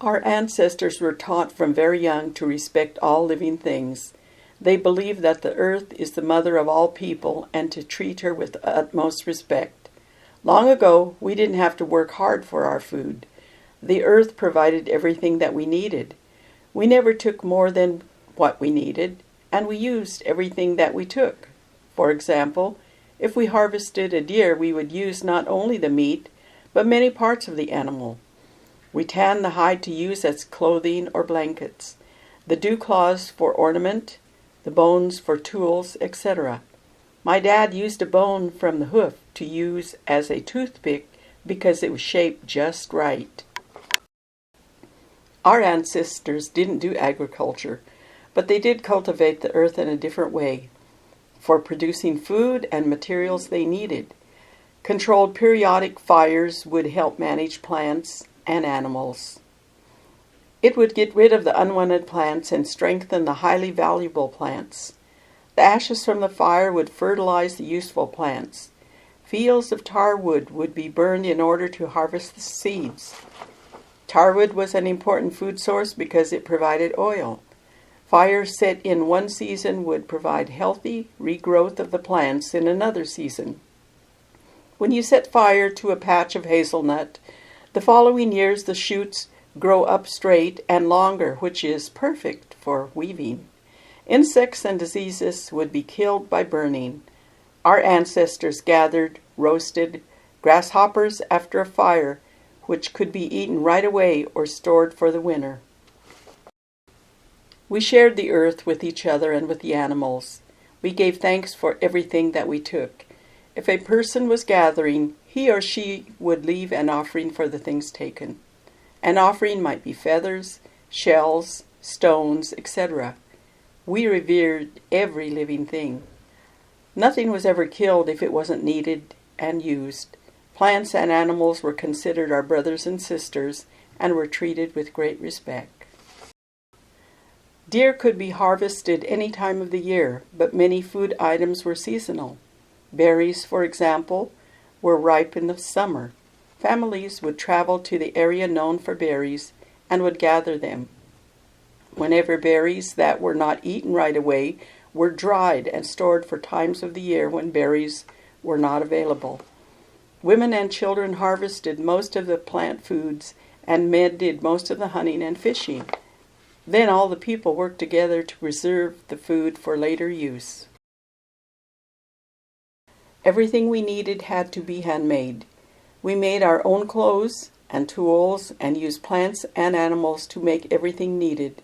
Our ancestors were taught from very young to respect all living things. They believed that the earth is the mother of all people and to treat her with utmost respect. Long ago, we didn't have to work hard for our food. The earth provided everything that we needed. We never took more than what we needed, and we used everything that we took. For example, if we harvested a deer, we would use not only the meat, but many parts of the animal. We tanned the hide to use as clothing or blankets, the dew claws for ornament, the bones for tools, etc. My dad used a bone from the hoof to use as a toothpick because it was shaped just right. Our ancestors didn't do agriculture, but they did cultivate the earth in a different way, for producing food and materials they needed. Controlled periodic fires would help manage plants and animals. It would get rid of the unwanted plants and strengthen the highly valuable plants. The ashes from the fire would fertilize the useful plants. Fields of tar wood would be burned in order to harvest the seeds. Tar wood was an important food source because it provided oil. Fires set in one season would provide healthy regrowth of the plants in another season. When you set fire to a patch of hazelnut, the following years the shoots grow up straight and longer, which is perfect for weaving. Insects and diseases would be killed by burning. Our ancestors gathered, roasted grasshoppers after a fire, which could be eaten right away or stored for the winter. We shared the earth with each other and with the animals. We gave thanks for everything that we took. If a person was gathering, he or she would leave an offering for the things taken. An offering might be feathers, shells, stones, etc. We revered every living thing. Nothing was ever killed if it wasn't needed and used. Plants and animals were considered our brothers and sisters and were treated with great respect. Deer could be harvested any time of the year, but many food items were seasonal. Berries, for example, were ripe in the summer. Families would travel to the area known for berries and would gather them. Whenever berries that were not eaten right away were dried and stored for times of the year when berries were not available. Women and children harvested most of the plant foods and men did most of the hunting and fishing. Then all the people worked together to preserve the food for later use. Everything we needed had to be handmade. We made our own clothes and tools and used plants and animals to make everything needed.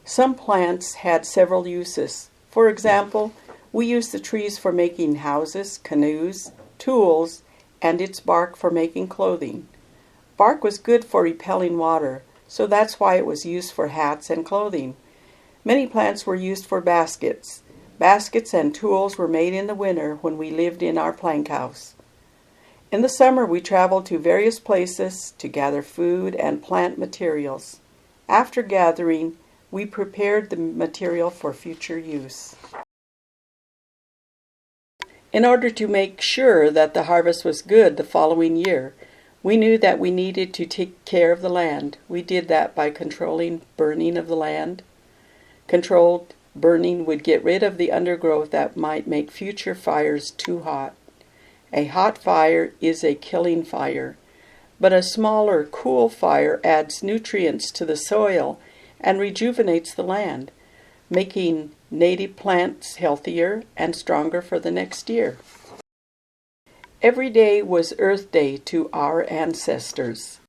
Some plants had several uses. For example, we used the trees for making houses, canoes, tools, and its bark for making clothing. Bark was good for repelling water, so that's why it was used for hats and clothing. Many plants were used for baskets. Baskets and tools were made in the winter when we lived in our plank house. In the summer we traveled to various places to gather food and plant materials. After gathering, we prepared the material for future use. In order to make sure that the harvest was good the following year, we knew that we needed to take care of the land. We did that by controlling burning of the land. Controlled burning would get rid of the undergrowth that might make future fires too hot. A hot fire is a killing fire, but a smaller, cool fire adds nutrients to the soil and rejuvenates the land, making native plants healthier and stronger for the next year. Every day was Earth Day to our ancestors.